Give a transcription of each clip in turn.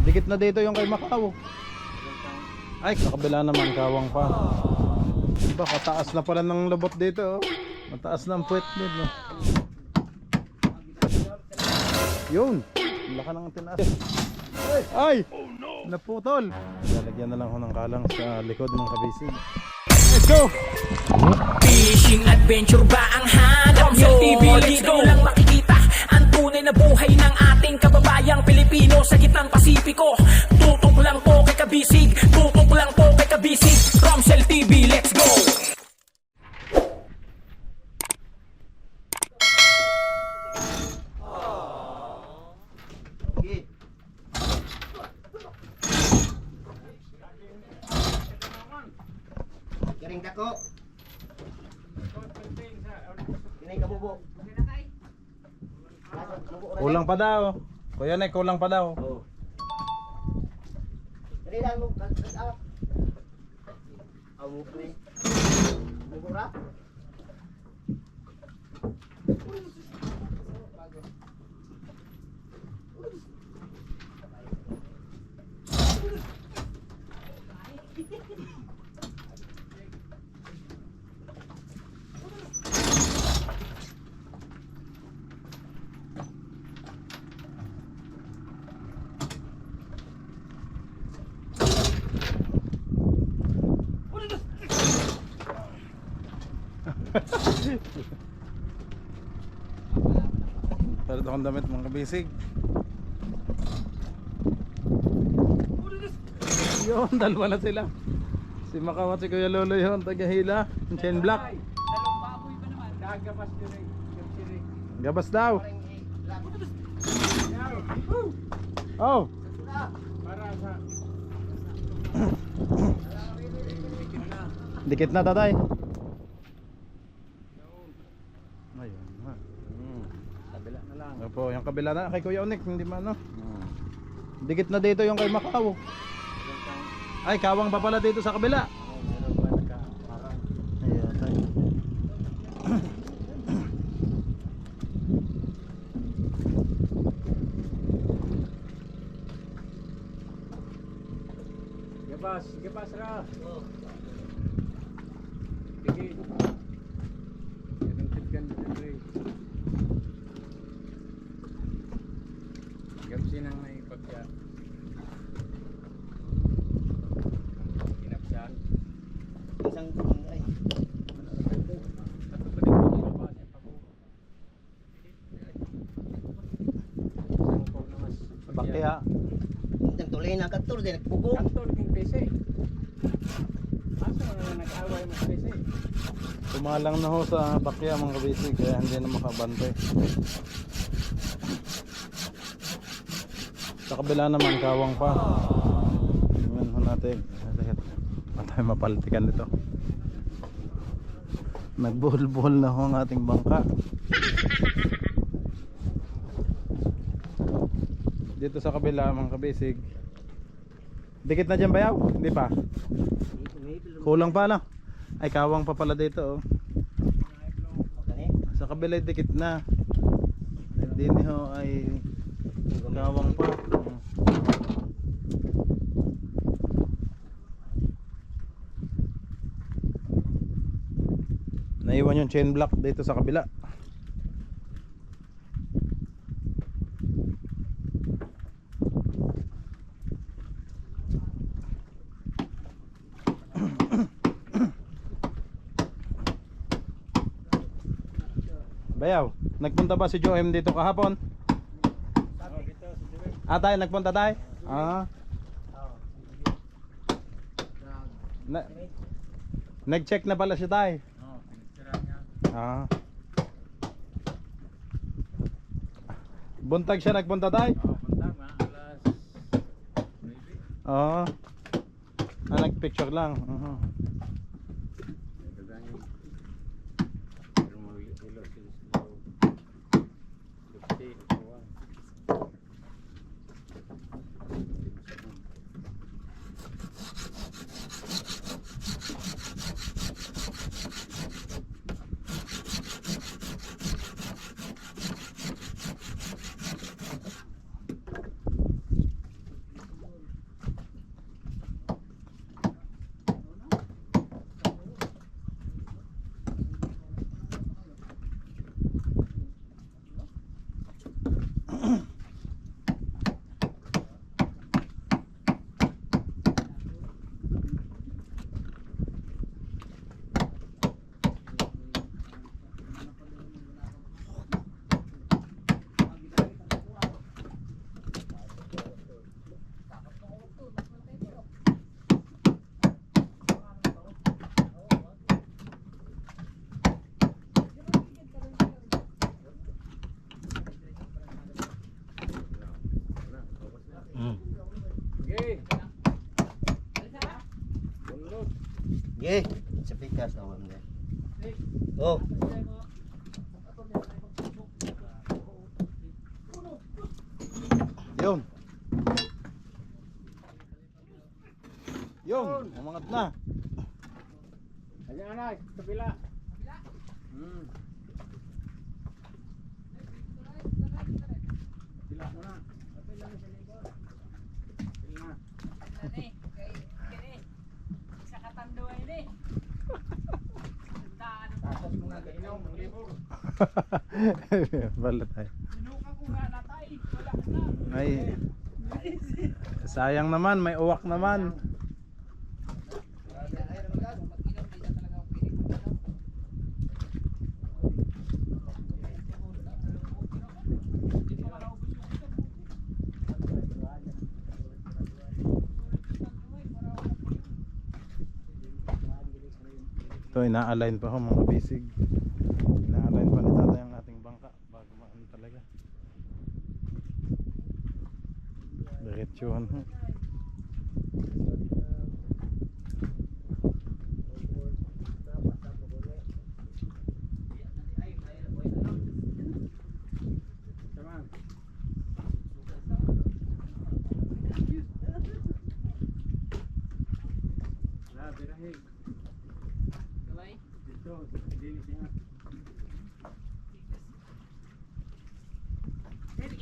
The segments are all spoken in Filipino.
Dikit na dito yung kay Macau. Ay, sa kabila naman kawang pa. Diba, kataas na pala ng lubot dito, oh. Mataas na ang puwet dito. Yun, laka ng tinaas. Ay! Naputol. Lalagyan na lang ko ng kalang sa likod ng kabisig. Let's go! Fishing adventure ba ang hanap nyo? TV, let's go! Lang makikita ang tunay na buhay ng ating kababayang Pilipino sa gitnang Pasipiko. Tutok lang po kay Kabisig, tutok lang po kay Kabisig. Romsel TV, let's go! Garing dako. Kinay kabubo. Kulang pa daw. Kuya Nek, kulang pa daw. Oh. Dali lang mo up. Awu ni. Mugura. Palit akong damit mga kabisig. Yun, dalawa na sila. Si Macau at si Kuya Lolo yun, taga-hila. Chain block. Dalawang baboy pa naman. Gagabas nyo rin. Gabas daw. Oh. Para sa... Dikit na tatay. Ayun na. Kabila na lang. Opo, yung kabila na kay Kuya Onik, hindi man no. Dikit na dito yung kay Macau. Ay, kawang pa pala dito sa kabila. Meron ba nagka-parang? Ayan tayo. Gabas ra. Sige. Ganun dito rin. Gabsin ang may pagka. Kinapsan. Isang ay. Bakya. Indang tulay na katur din nagpugo. Kantor king PC. Asa na nag-away mo sa PC? Tumalang na ho sa bakya mga kabisig, kaya hindi na makabantay. Sa kabila naman kawang pa. Tingnan ho natin. Paano tayo mapaltikan nito? Nagbuhol-buhol na ho ang ating bangka. Dito sa kabila mga kabisig. Dikit na dyan bayaw? Hindi pa. Kulang pa na. Ay kawang pa pala dito oh. Sa kabila dikit na. Dini ho ay kawang pa. Naiwan yung chain block dito sa kabila. Bayaw, nagpunta ba si Joem dito kahapon? Tayo, nagpunta tayo? Nag-check na pala siya tayo? Buntag siya nagpunta tayo? Buntag na, alas 9. Nag-picture lang. Okay. Bunlot. Ge, sa pikas na mo. Oh. Yun. Yun, umangat na. Ayan anak, kabila. Hmm. Kabila mo na. Kabila mo sa likod. Kabila na. Sa katanduan ini. Tapos mo nga kainaw, ang libor. Balat ay. Sinuka ko nga natay. Wala na. Ay. Sayang naman, may uwak naman. Ito, ina-align pa ho mga kabisig. Ina-align pa ni tatay ang ating bangka bago maano talaga. Diretsuhan ho. Tamam. Nah, birahin. Gaway. Dito, dinis niya.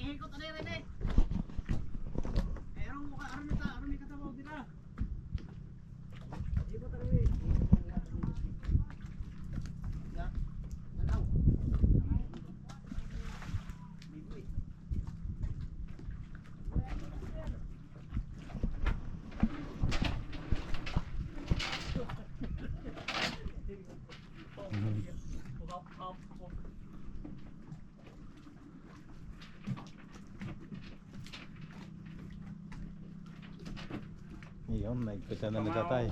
Ihikot na rin eh. Aron mo ka, aron may katabaw dito. Ihikot na rin. Iyon, naigpita na ni tatay.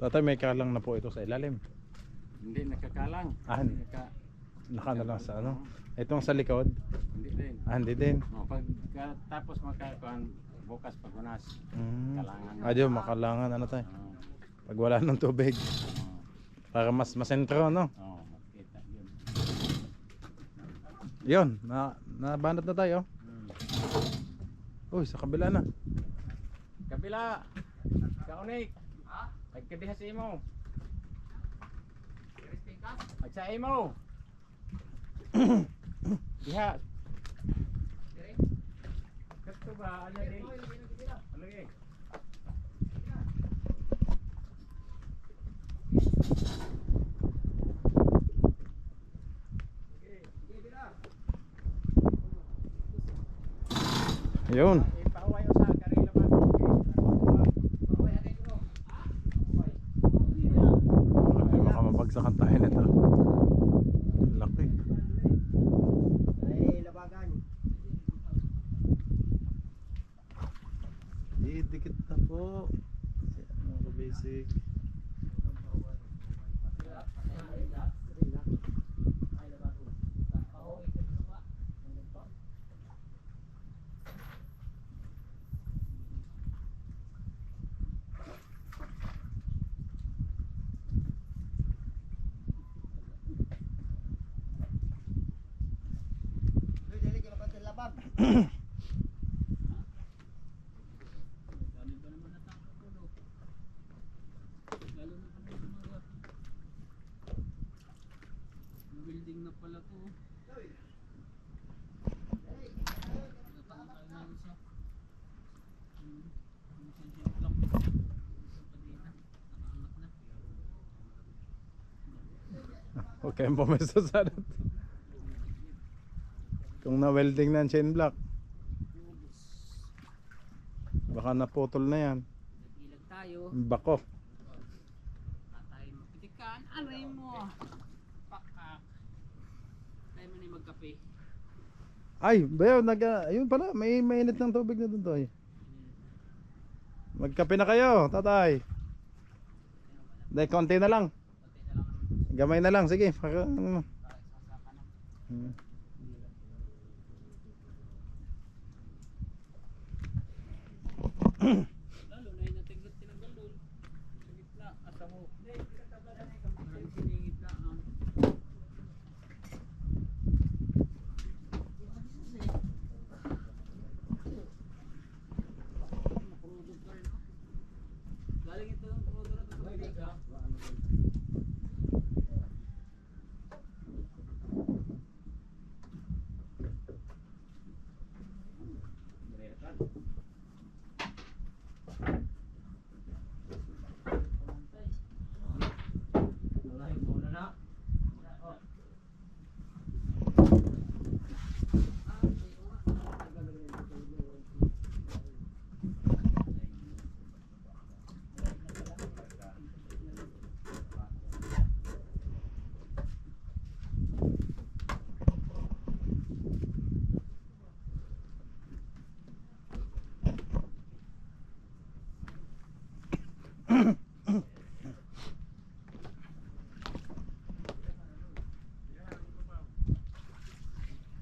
Tatay, may kalang na po ito sa ilalim. Hindi nakakalang. Ah, Hindi naka, Naka na lang sa ano. Itong sa likod. hindi din. Ah, hindi din. Pag tapos makakuan bukas pagunas. Kalangan. Adyo, makalangan ano tayo. Oo. Pag wala ng tubig. Para mas masentro, no? Oo, makita yun. Yun, nabanat na tayo. Uy, sa kabila na. Kabila. Kaunik. Ha? Nagkadiha sa imo. Sa imo. Diha. Kato ba? Ano din? Ano eh? Yun. Ipaway o sa karila ba? Ay, baka mabagsakan tayo nito. Laki. Ay, labagan. Dikit na po. Mga ka-basic. Uy, dali ka makontil labag. Building na pala to. Huwag kayong pumesto sa ano. Kung na-welding na ang chain block, baka naputol na yan. Ilag tayo. Bako. Tayo mapitikan. Aray mo. Pakak. Tayo mo na yung magkape. Ay, bayaw, ayun pala, may mainit ng tubig na doon to. Magkape na kayo, tatay. Dahil konti na lang. Konti na lang ang Gamay na lang, sige. sasakan na. Lalo na yung natinggit tinanggal doon. Sa gitna. Asa mo. Parang siningit na ang galing ito yung crudo na ito sa tubig ha.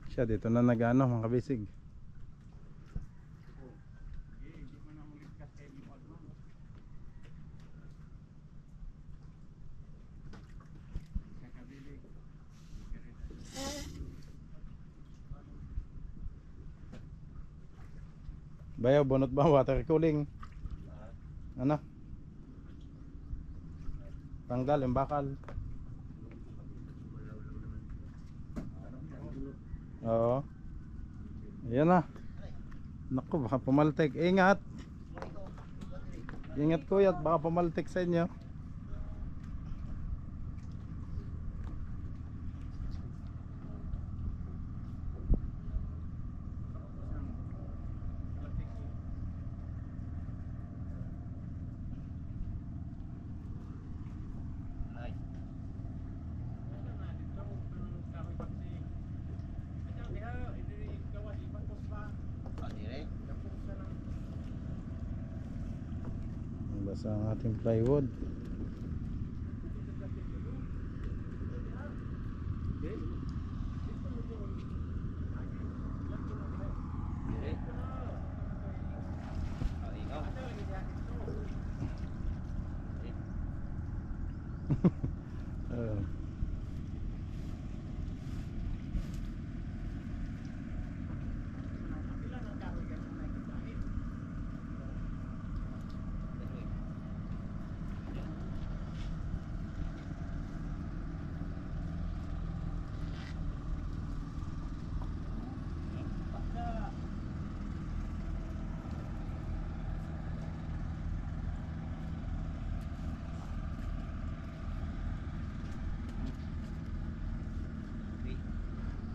Siya dito na nag-ano mga kabisig. Bayaw, bunot ba water cooling? Ano? Tanggal yung bakal. Oo. Ayan na. Naku, baka pumaltik. Ingat. Ingat kuya, at baka pumaltik sa inyo. Basa ang ating plywood.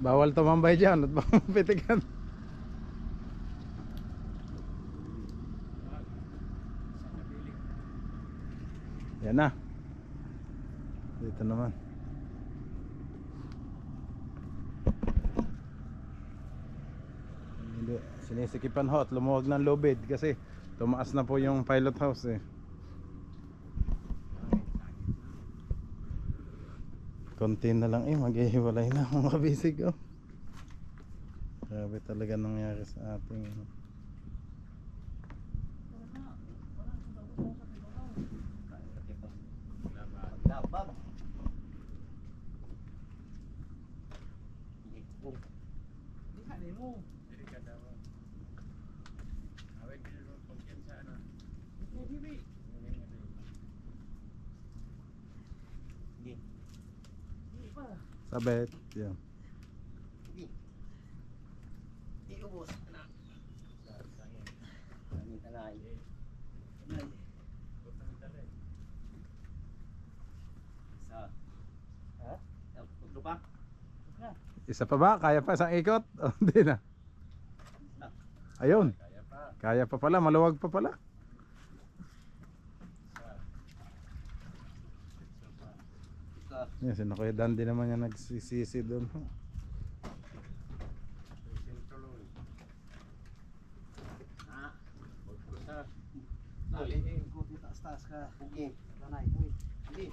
Bawal tumambay dyan at baka mapitikan. Yan na. Dito naman. Hindi, sinisikipan ho at lumuwag ng lubid kasi tumaas na po yung pilot house eh. Konti na lang maghihiwalay na mga kabisig oh. Grabe talaga nangyari sa ating ano. Labab. Hindi ka mo. Hindi ka daw. Away din mo pagkansa na. Bibi. Hindi. Sabit yan. Iubos na. Ani tanay. Sa. Ha? Lupa. Isa pa ba? Kaya pa isang ikot? O, hindi na. Ayun. Kaya pa pala, maluwag pa pala. Yan, si Kuya Dandy naman yan nagsisisi doon. Taas ka. Buging. Tanay. Uy. Hindi.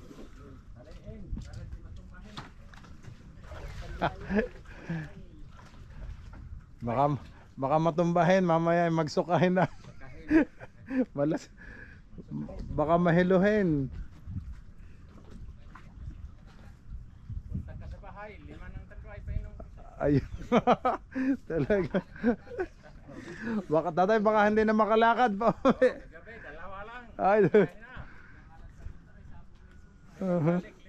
Baka matumbahin, mamaya ay magsukahin na. Malas. Baka mahiluhin. Punta ka sa bahay, 5 ng tanduay pa inom. Ayun. Talaga. Baka tatay, baka hindi na makalakad pa. Gabi, dalawa lang. Ay. Kain na. Balik, 5.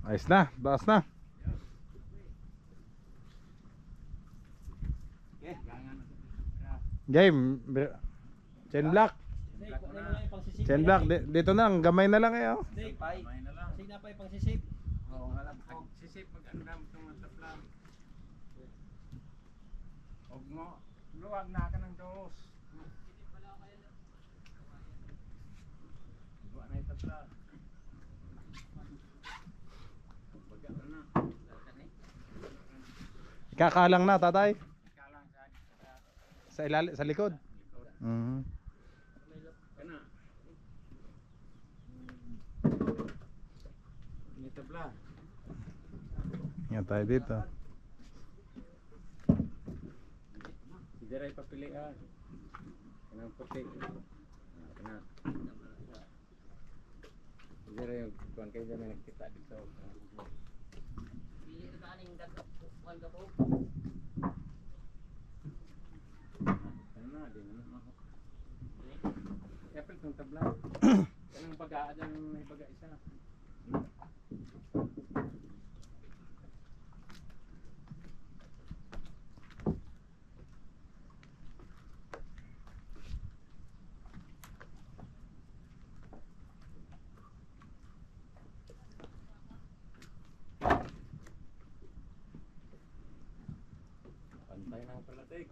Ayos na, baas na. Game. Chain block. Chain block. Dito na, ang gamay na lang eh. Oh. May na lang. Sige na pa yung pangsisip. Oo, alam ko. Sisip mag-andam itong mataplam. Huwag mo. Luwag na ka ng dos. Luwag na itaplam. Baga na. Ikakalang na, tatay. Ikalang sa Sa likod. likod. Kana. Ini tabla. Yan tayo dito. Hindi rin papilian. Kanang puti. Kana. Hindi rin yung kuwan kayo dyan may nakita dito. Pili ka kaning dagkuhan ka po. Ano na, di naman ako. Apple itong tabla. Kanang baga, dyan may baga isa. Pantay ng palatik.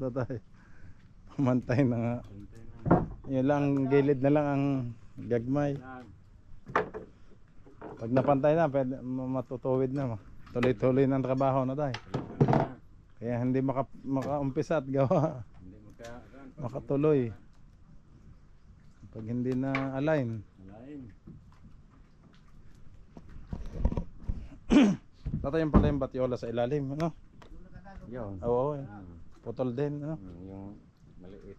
Tatay. Pamantay na nga. Pantay ng Yun lang, gilid na lang ang gagmay. lag. Pag napantay na, pwede, matutuwid na. Tuloy-tuloy ng trabaho na tayo. Kaya hindi makaumpisa at gawa. Hindi magkaan. Makatuloy. Pag hindi na align. Malain. Tatay yung pala yung batyola sa ilalim. Ano? Yun. Oo. Putol din. Ano? Yung maliit.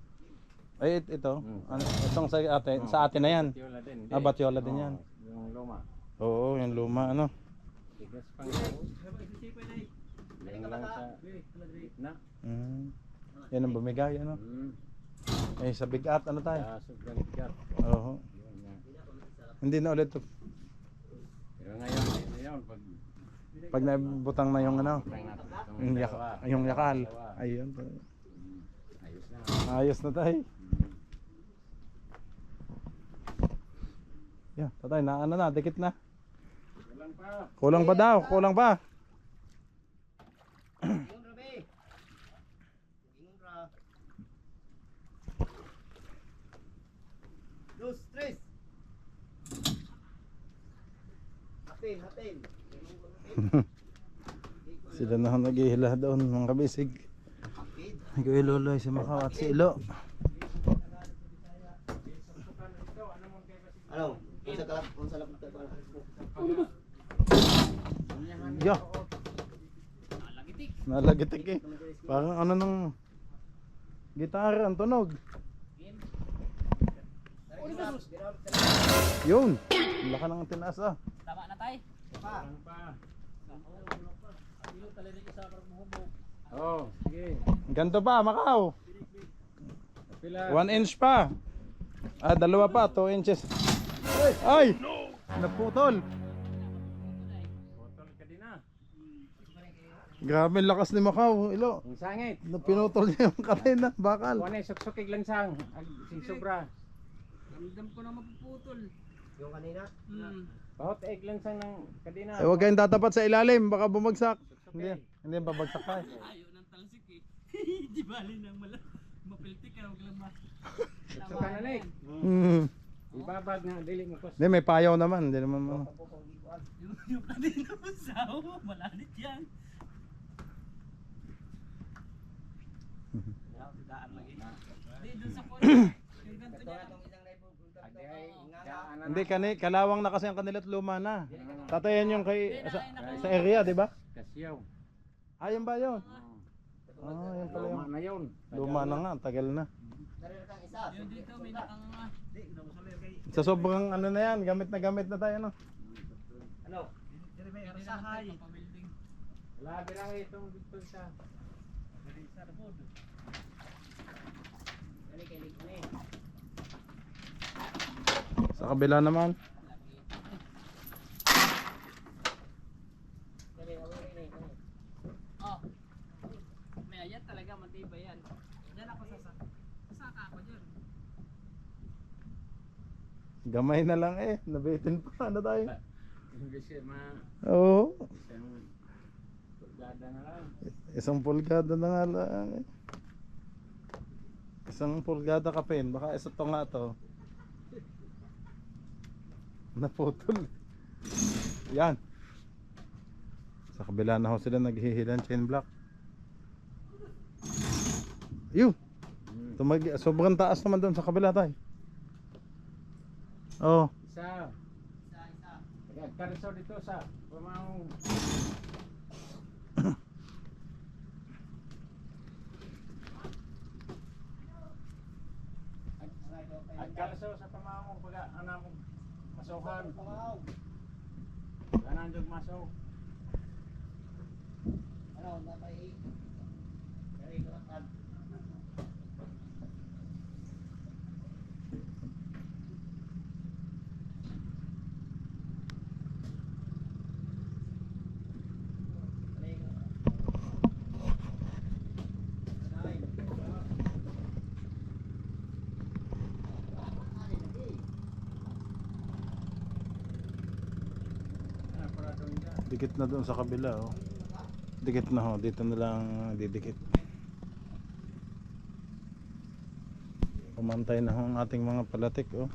Ay, ito. Ano, itong sa atin na yan. Batyola din. Ah, batyola din yan. Yung luma. Oo, yung luma. Ano? Tigas pang yun. Yung lang sa gitna. Yan ang bumigay. Ano? Eh, sa bigat. Ano tayo? Sa sobrang tigat. Oo. Yun nga. Hindi na ulit. Pero ngayon, Pag nabutang na yung ano. pag natin itong Yung yakal. dalawa. Ayun. Ayos na. Ayos na tayo. Yan, tatay, na ano na, dikit na. Walang pa. Kulang pa daw, kulang pa. Ingon ra be. Ingon ra. 2, 3. Hatin. Sila na naghihila doon, mga kabisig. Hatin. Kuya Loloy, si Macau at si Ilo. Ano? Kung sa lapit ka pala. Yo. Nalagitik eh. Parang ano ng gitara ang tunog. Yun. Laka ng tinaas ah. Tama na tayo. Oh, sige. Ganto pa, Macau. Pila. 1 inch pa. Ah, dalawa pa, 2 inches. Ay! Naputol. Botol ka din na. Grabe ang lakas ni Macau, ilo. Ang sangit. Napinutol niya yung kadena, bakal. Kuha na suksukig lang sang. Sing sobra. Ramdam ko na mapuputol. Yung kanina? Bahot egg lang sang ng kadina. Eh, huwag kayong tatapat sa ilalim, baka bumagsak. Hindi yan babagsak pa eh. Ayaw ng talsik eh. Di bali nang mapiltik ka. Huwag lang Suksukan na leg. Hmm. Ibabag na dili mo kos. Hindi, may payaw naman. Hindi naman mo. Yung kanina mo sao. Malanit yan. Daan lagi. Di doon sa phone. Yung ganito niya. Hindi, kalawang na kasi ang kanila't luma na. Tatayan yung kay, sa area, di ba? Kasyaw. Ayun ba yun? Ah, yun pala Luma yun. na yun. Luma na nga, tagal na. Yung dito may nakanganga. Sa sobrang ano na yan, gamit na tayo, no? Ano? May sahay. Pamilding. Wala lang itong dito sa. Sa kabila naman. Oh. May ayan talaga matibay yan. Diyan ako sasaka ako dyan. Gamay na lang eh, nabitin pa. Ano tayo? Hindi siya Oo, isang pulgada na lang. isang pulgada na nga lang eh. Isang pulgada ka pin, baka isa to nga to. Naputol. Yan. Sa kabila na ho sila naghihilan chain block. Yun. Sobrang taas naman doon sa kabila tayo. Oh. Isa. Nagkariso dito sa pamahong. Nagkariso sa pamahong pag anam masukan. Ganan jud masok. Ano? Napay... Dari ko at... Dikit na doon sa kabila oh. Dikit na ho, dito na lang didikit. Pumantay na ho ang ating mga palatik oh.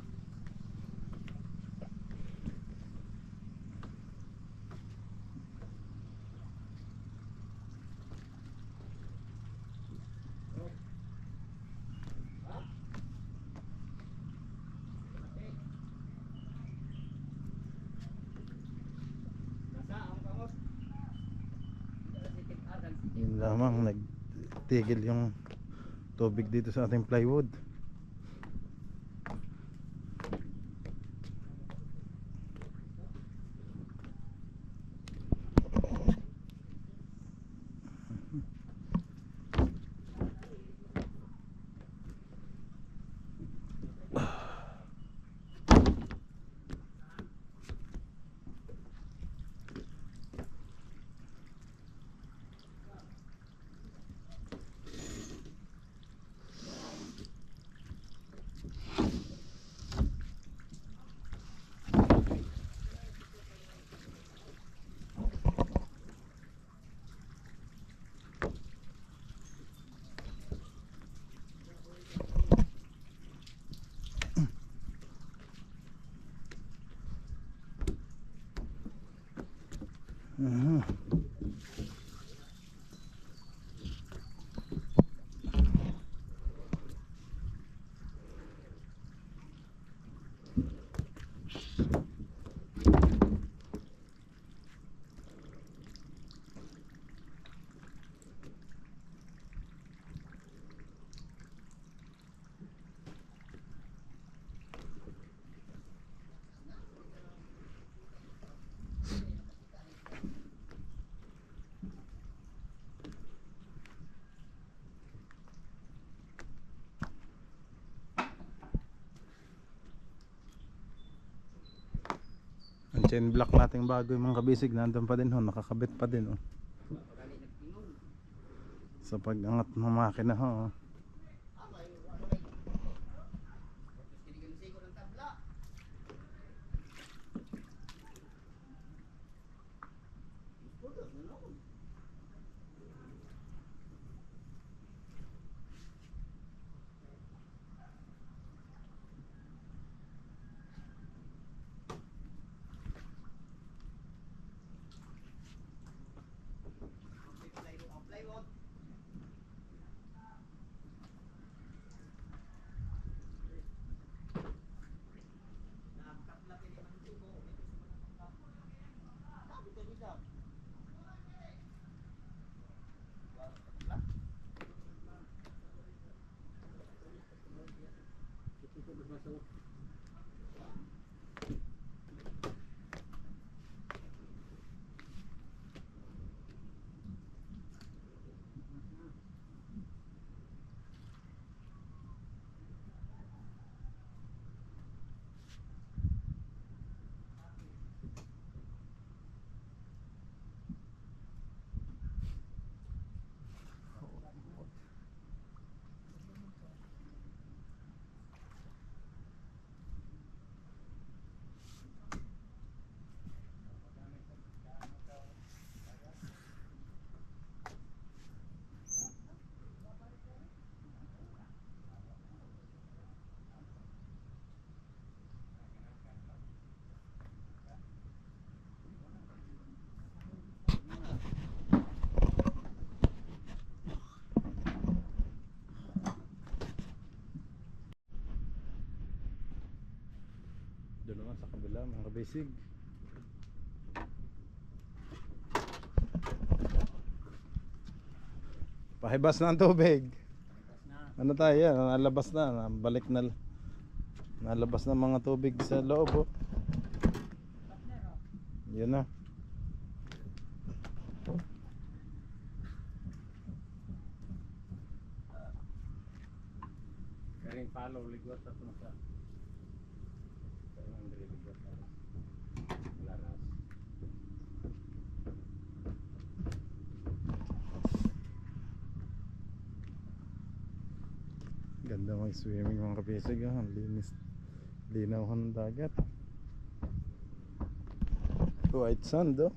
Yun lamang, nagtigil yung tubig dito sa ating plywood. Ang chain block nating bago yung mga kabisig, nandun pa din ho, nakakabit pa din oh. Sa pag-angat ng makina ho. Doon naman sa kabila mga kabisig. Pahibas na ang tubig. Ano tayo yan? Nalabas na. Balik na. Nalabas na mga tubig sa loob oh. Yun na. Karing palo, ligwas at nasa. Karing ligwas at laras. Ganda mag-swimming mga kabisig ah. Ang linis. Linaw ng dagat. White sand oh.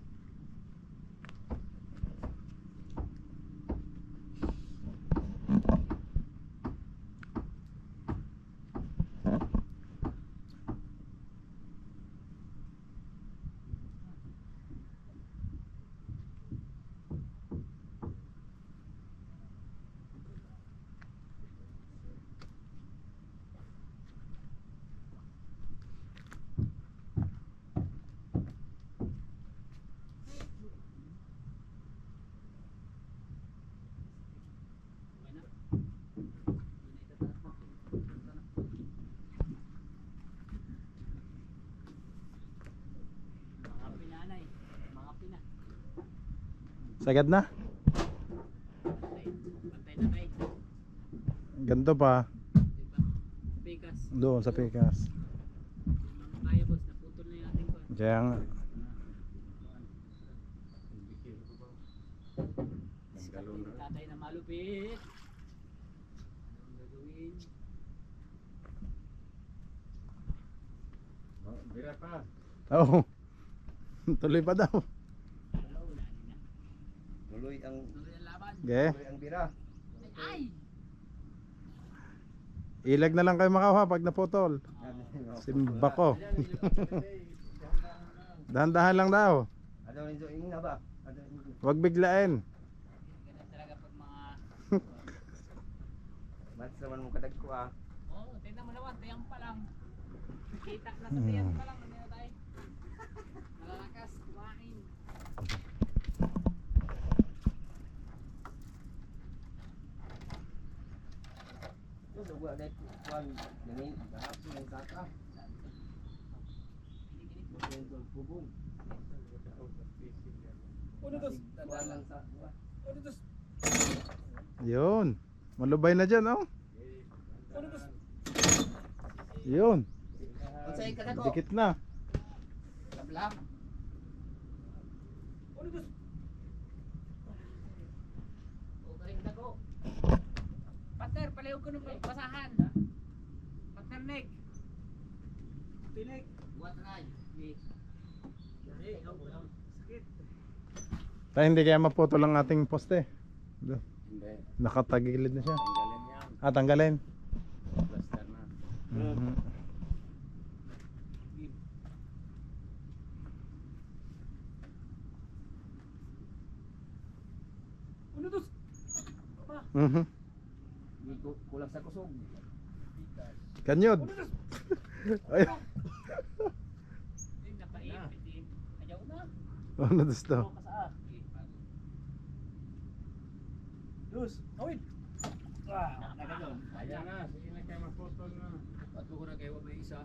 Mga pinanay, mga pina. Sagad na. Pantay na kayo. Ganto pa. Diba? Pikas. Doon sa Pikas. Mga kaya boss, naputol na yung ating ko. Kaya nga. Tatay na malupit. Anong gagawin? Oh, bira pa. Oo. Tuloy pa daw. Wala, wala na. Tuloy ang Tuloy ang laban. Okay. tuloy ang bira. Ay! Ilag na lang kayo makawa pag naputol. Simba ko. Dahan-dahan lang daw. Ano rin doon na ba? Ano rin Huwag biglain. Ganun talaga pag mga... Mas naman mong kadag ko ah. Oo, tingnan mo naman, tiyang pa lang. Kita na sa tiyang pa lang. Ano na tayo? Malalakas, kumain. Ito dugwa dahil kuwan ganin dahap ng kaka. Yung bubong. Kuwan lang sa kuwan. Yun. Malubay na dyan oh. Yun. Unsay kadag ko? Dikit na. Tabla. Partner, palayo ko ng basahan. Partner Nick. Tinik. Buat ray. Sakit. Tayo hindi kaya maputol ang ating poste. Doon. Hindi. Nakatagilid na siya. Tanggalin yan. Tanggalin. Plaster na. Mhm. Ano to? Mhm. Kulang sa kusog. Kanyod. Ay, Ay, napaipit din. Ayaw na. ano gusto? Kasaa. Luz, awin. Ayan na. Sige na kayo maputol na. Pato ko na kayo may isa.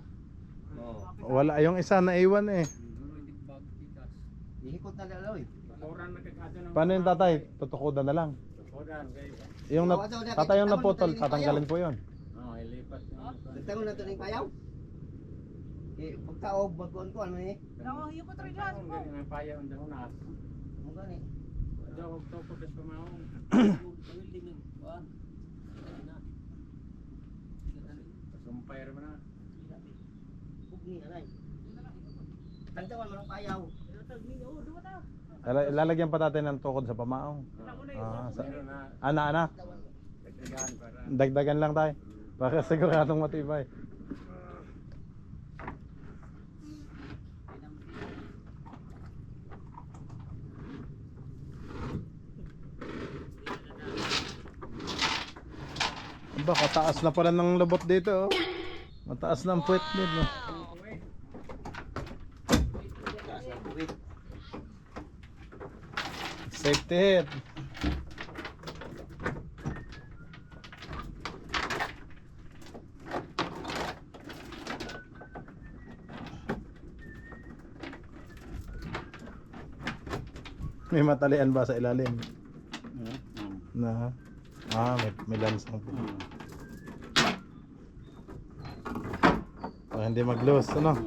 Wala, yung isa na iwan eh. Ihikot na daloy. Bakuran na kagado ng... Paano yung tatay? Tutukodan na lang. Bakuran. Yung tatay yung naputol, tatanggalin po yun. Oo, ilipat na. Nagtangon na ito ng payaw. Pagkaob, baguan ko, ano eh. Ako, yung ko rin yan. Ang galing ang payaw ang dahunas. Ang gani. Diyo, huwag to po kas pamahong. Pasumpay rin mo na. Bugni, anay. Tagtawan mo ng payaw. Lalagyan pa natin ng tukod sa pamaong. Meron na. Anak. Dagdagan para. Dagdagan lang tayo. Para siguradong matibay. Aba, kataas na pala ng lubot dito. Oh. Mataas na ang puwet nito. Safety hit. May matalian ba sa ilalim? Na. May lansang po. Para hindi mag-loose, ano?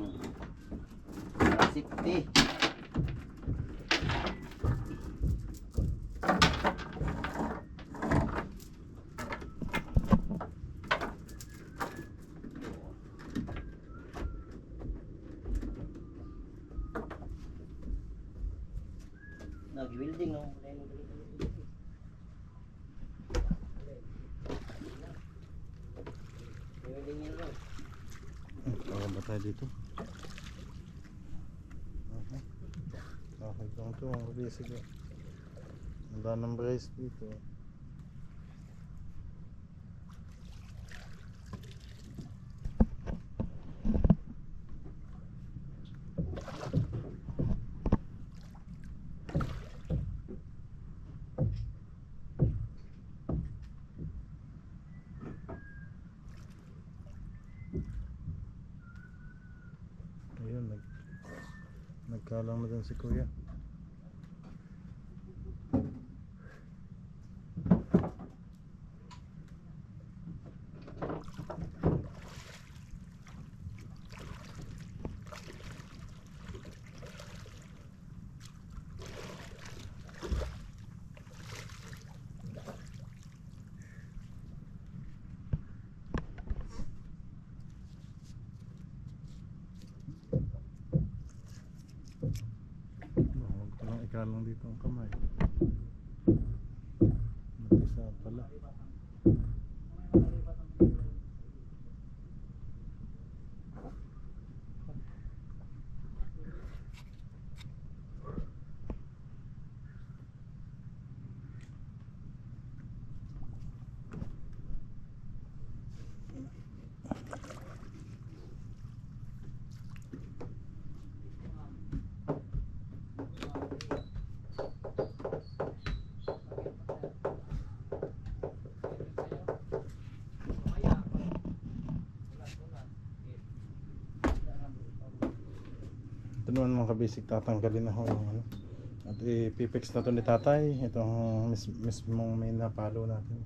Safety. Nag-welding no. Welding yan lang. Tawag ba tayo dito? Okay lang ito, ang basic. Ang daan ng brace dito. Ayun, nagkalang na dun si kuya. Huwag ko lang ikalang dito ang kamay. Mag-isa pala. Ito naman mga kabisig, tatanggalin na ho yung ano. At ipipix na to ni tatay. Itong mismong may napalo natin.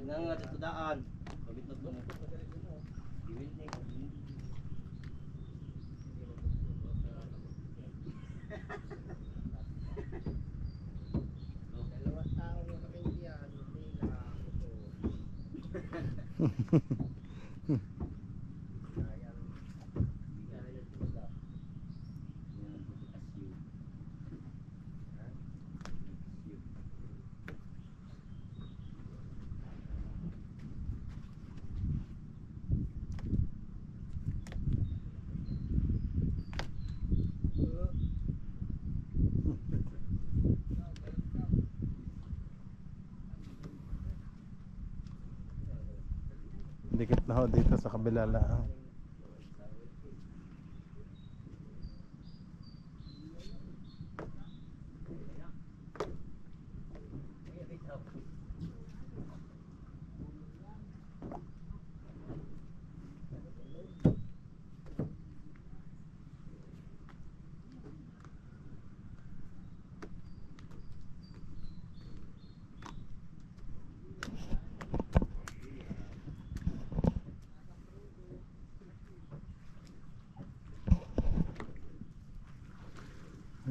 Nagngangat ito daan. Pabitot mo. Giwinti. Dalawang tao yung Indian, nila ito. Dikit na ho dito sa kabila lang.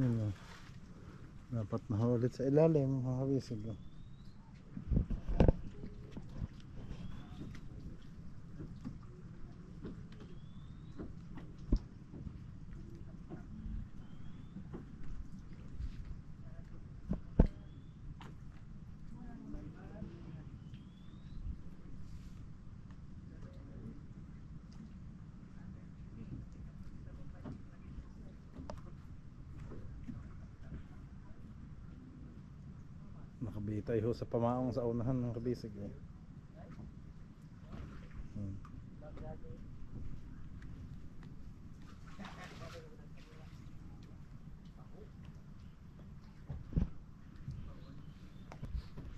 Ayun, oh. Dapat na ho ulit sa ilalim mga kabisig. Oh. Nakabitay ho sa pamaong sa unahan ng kabisig. Eh.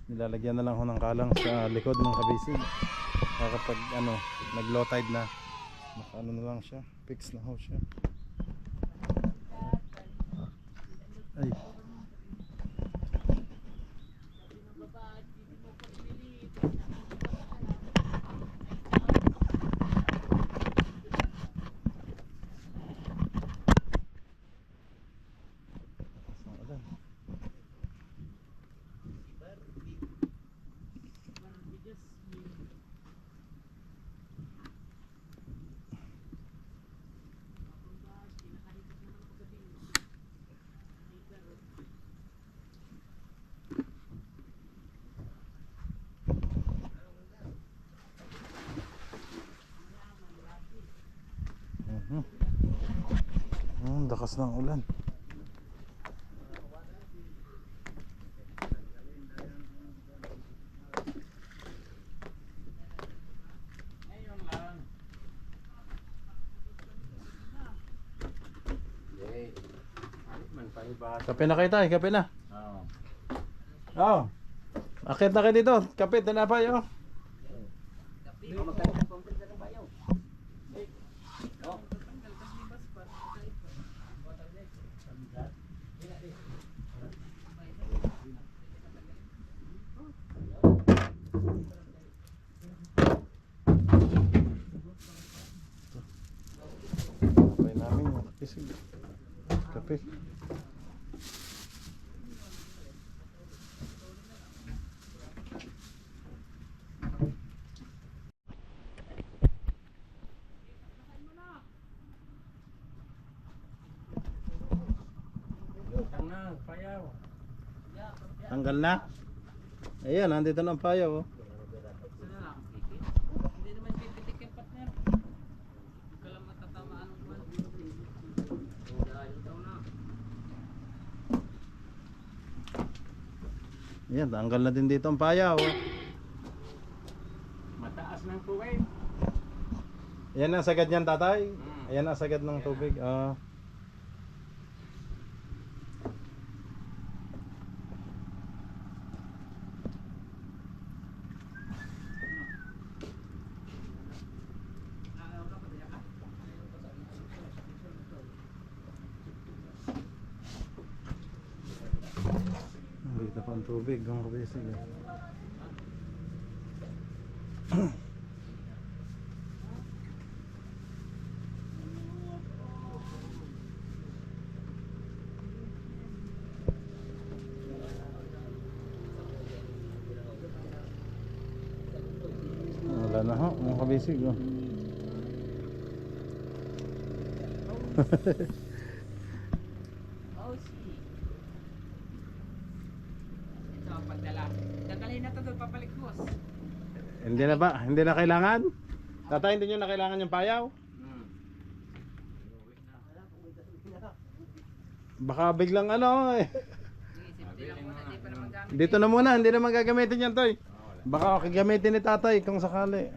Nilalagyan na lang ho ng kalang sa likod ng kabisig. Kapag ano, nag low tide na, ano na lang siya, fix na ho siya. Ay. Lakas ng ulan. Kape na kayo tayo, kape na. Oo. Akit na kayo dito, kape, tinapay oh. Kapay namin yung kape. Tanggal na? Ayan, nandito na ang payaw oh. Hindi naman pipitik yung partner. Hindi ka lang matatamaan ng buwan. Ayan, tanggal na din dito ang payaw oh. Mataas ng tubig. Ayan ang sagad niyan tatay. Ayan ang sagad ng tubig. Dito pa ang tubig, ang kabisig. na ho, mga kabisig. Oh. Oh, see. Ito ang pagdala. Dadalhin na ito doon, papalik boss. Hindi na ba? Hindi na kailangan? Tatay, hindi nyo na kailangan yung payaw? Baka biglang ano eh. Sige, simple lang muna, di pa naman gamit. Dito na muna, hindi na magagamitin yan, Toy. Baka gagamitin ni tatay kung sakali.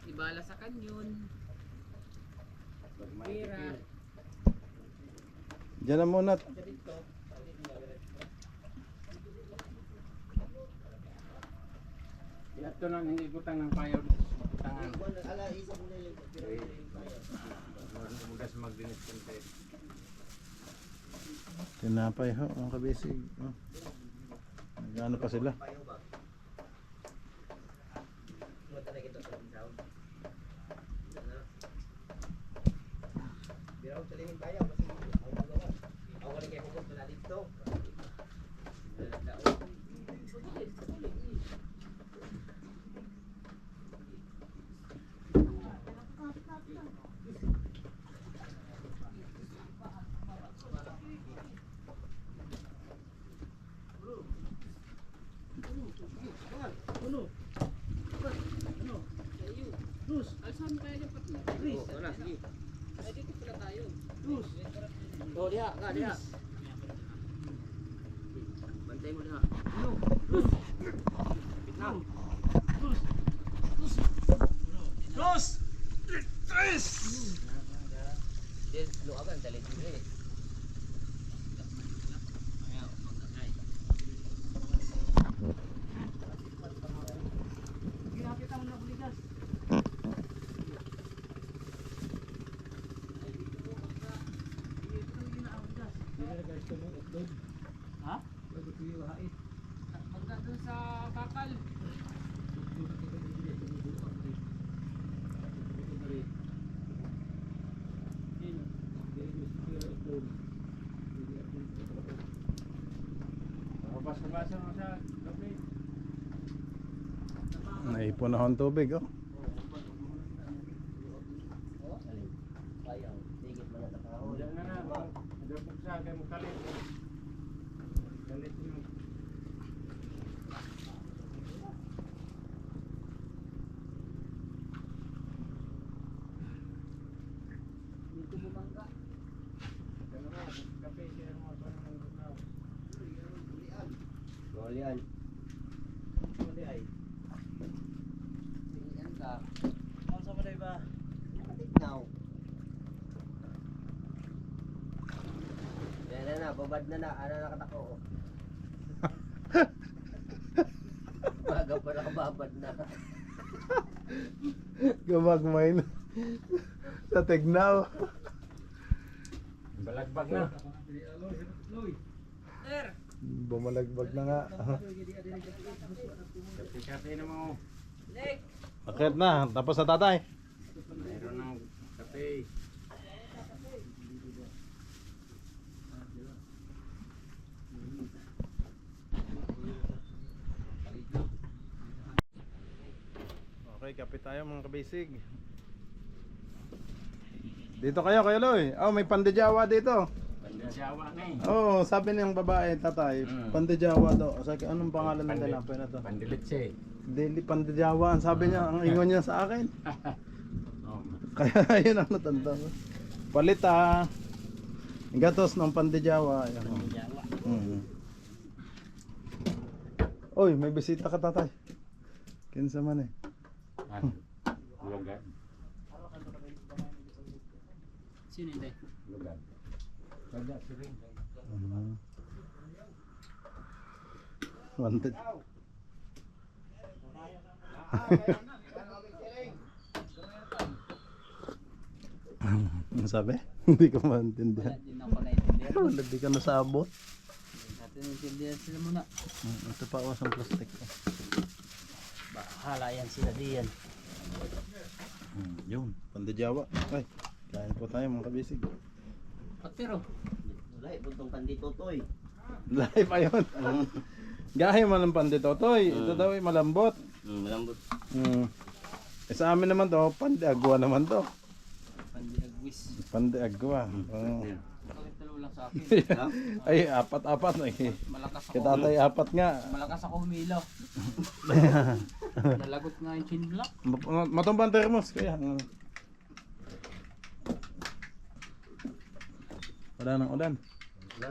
Ibala sa kanyon. Pira. Diyan na muna. Ito lang, hindi butang ng payaw. Butangan. Bugas magdinis kante. Tinapay ho, mga kabisig. Oh. Nagano pa sila. Alsan kaya niya pati. Wala, sige. Ay, dito pala tayo. Oh, diha, ka, diha. Bantay mo diha. Vietnam. Yes, lo akan dali dito eh. Ha? Pagka doon sa bakal. Basa-basa mo sa gabi. Naipon na ho ang tubig, oh. Ayaw, tigit man na tao. Diyan na na. Nagapog sa akin mo kalit. Kalit mo. Dito bumangga. Ano mo, kape siya mo ito ng gulaw. Golian. Ano ay? Tingnan ka. Ano sa maday ba? Now. Yan na, babad na. Ano nakatako? Baga pa nakababad na. Gumagmay na. Sa Tignaw. Balagbag na. Sir! Bumalagbag na nga. Kape-kape na mo. Leg! Akit na, tapos na tatay. Mayroon ng kape. Okay, kape tayo mga kabisig. Dito kayo, Kuya Loy. Oh, may pandejawa dito. Pandasawa na eh. Oh, sabi niyang babae, tatay, pandejawa daw. Sabi, anong pangalan ng tinapay na to? Pandilitse. Deli pandejawa. Ang sabi niya, ang ingon niya sa akin. Oh. Kaya yun ang natanda ko. Palit gatos ng pandejawa. Ayan, oh. Oy, may bisita ka tatay. Kinsa man eh. Lugad. Sino hindi? Lugad. Kada siring. Wanted. Ano sabi? Hindi ko maintindihan. Hindi na ako naiintindihan. Hindi ka nasabot. Natin naiintindihan sila muna. Ito pa awas ang plastic. Bahala yan sila diyan. Yun, pandejawa. Ay, kain po tayo mga kabisig. Patero. Wala, buntong pandito to eh. Live pa yun. Gahe man ng panditotoy. Ito daw ay malambot. Malambot. Eh, sa amin naman to, pandiagwa naman to. Pandiagwis. Pandiagwa. Bakit dalawa lang sa akin? Ay, apat-apat. Malakas ako. Kita tayo apat nga. Malakas ako humilaw. Nalagot nga yung chin block. Matumbang termos. Kaya. Wala nang ulan. Wala.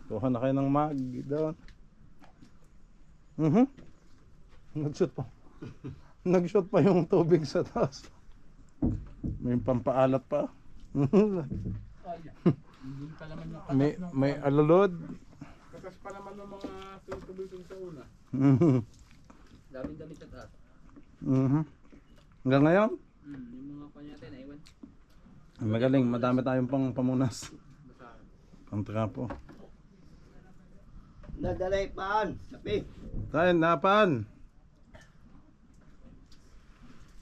Kuha na kayo ng mag doon. Nag-shoot pa. Nag-shoot pa yung tubig sa taas. May pampaalat pa. Hindi pa naman yung may alulod. Katas pa naman ng mga tubig sa una. daming damit sa taas. Hanggang ngayon, Yung mga panyate na iwan. magaling. Madami tayong pang pamunas. Pang trapo. Nadalay paan. Kape. Tayo, napan.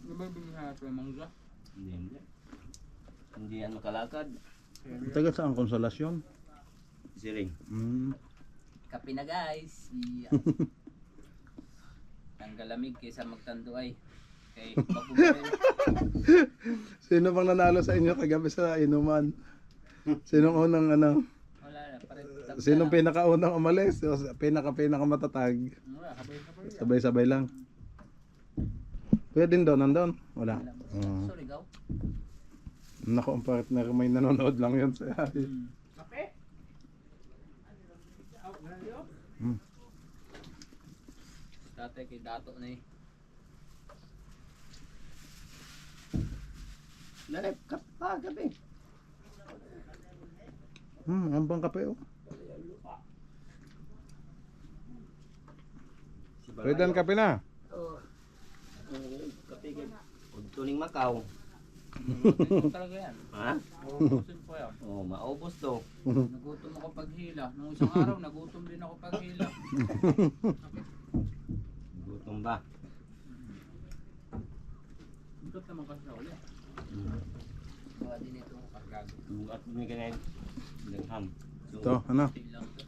Ano ba yung binihanap yung mangga? Hindi. Hindi yan makalakad. Taga saan konsolasyon? Siring. Kape na guys. Tanggalamig kaysa magtando ay. Kay pagbubuhay. Sino bang nanalo sa inyo kagabi sa inuman? Sinong unang ano? Wala na. Sinong pinakaunang umalis? O pinakamatatag? Wala. Habay-habay. Sabay-sabay lang. Kuya din doon, nandun? Wala. Sorry, gaw. Naku, ang partner, may nanonood lang yun sa Kape? Dati kay Dato na eh. Dalay kape. Ang bang kape oh. Pwede ang kape na. Oo. Kape kay Tuning Macau. Nagutom talaga yan. Ha? Uubusin ko yan. Oh, maubos to. Nagutom ako paghila. Nung isang araw, nagutom din ako paghila. Gutom ba? Ikot naman kasi na ulit. Gawa din ito ang pagkago. At may ganyan. Dagham. Ito, ano? Lang to.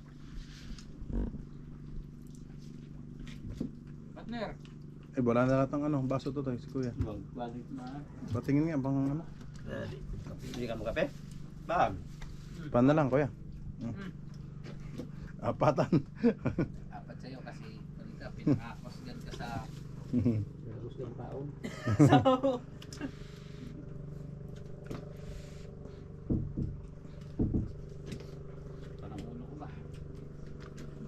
Partner! Eh, wala na lahat ng ano, baso to tayo, si kuya. Balik Ma. Patingin nga, bang ano? Hindi ka mo kape? Bag. Pan na lang, kuya. Apatan. Apat sa'yo kasi pag ka pinakakosgan ka sa gusto ng taon. Parang ulo ko ba?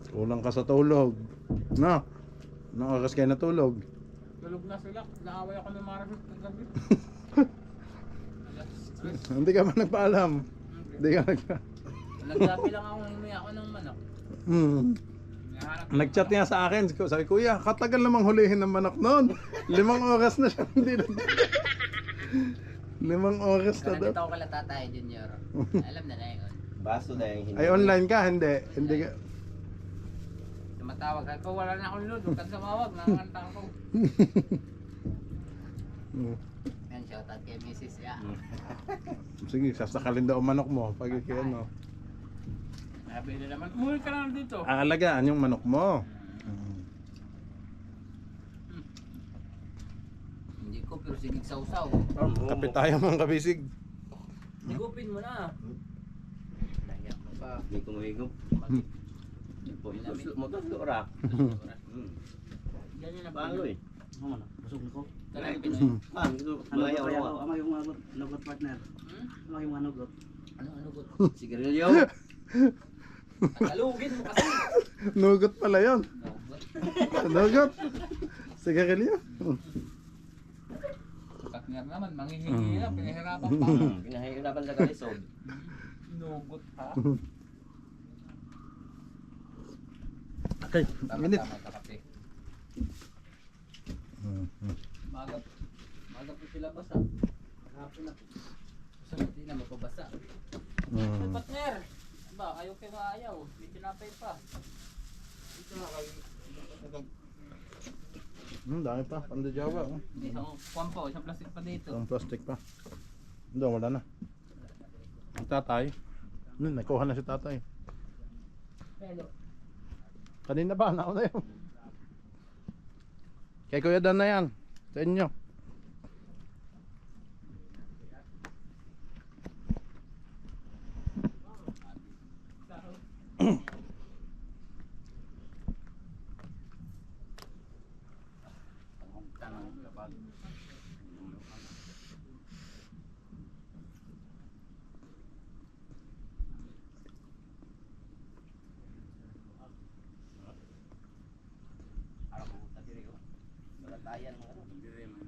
Kulang ka sa tulog. No? Anong oras kayo natulog? Tulog na sila. Naaway ako ng Marcos kagabi. Hindi ka ba nagpaalam? Hindi ka Nagsabi lang ako ng may ako ng manok. Nahanap ko Nag-chat ng niya sa akin. Sabi, kuya, katagal namang hulihin ng manok noon. 5 oras na siya. Hindi na. 5 oras na manok. daw. Nandito ako kala Tatay Junior. Alam na yun. Baso na yung Ay, online ka? Hindi. Hindi ka. Tumatawag ako. Wala na akong load. Huwag kang sumawag. Nakakanta ako. Yan, shoutout kay Mrs. Ya. Sige, sasakalin daw ang manok mo. Pag ano. Sabi na naman, umuwi ka na dito. Aalagaan yung manok mo. Hindi ko, pero sigig sausaw. Kape tayo mga kabisig. Higupin mo na. Naiyak mo pa. Hindi ko mahigop. Mo to ora. Ganyan na Paano eh? Ano na? Busog na ko. Talagang Pinoy. Ah, dito Ano malaya kaya ora. ano yung nagot partner? Ano yung nagot? Ano gut? Sigarilyo. Tagalugin mo kasi. Nugot pala yun. Nugot. Sigarilyo. Partner naman, manghihingi na. Pinahirapan pa. Pinahihirapan sa kalisod. Nugot ha. Okay, minute. Tama ka kape. Maga po sila basa. Hapon na. Gusto natin na mapabasa. Partner! Ba, ayaw kayo maayaw. May tinapay pa. Dito na kayo. Dami pa. Panda Java. Oh. Isang kwampo, isang plastic pa dito. Ang plastic pa. Doon, wala na. Ang tatay. Nakuha na si tatay. Pero, Kanina ba? Nauna yun. Kay Kuya Dan na yan. Sa inyo. ako, tadiri ko. Malatayan mo ano.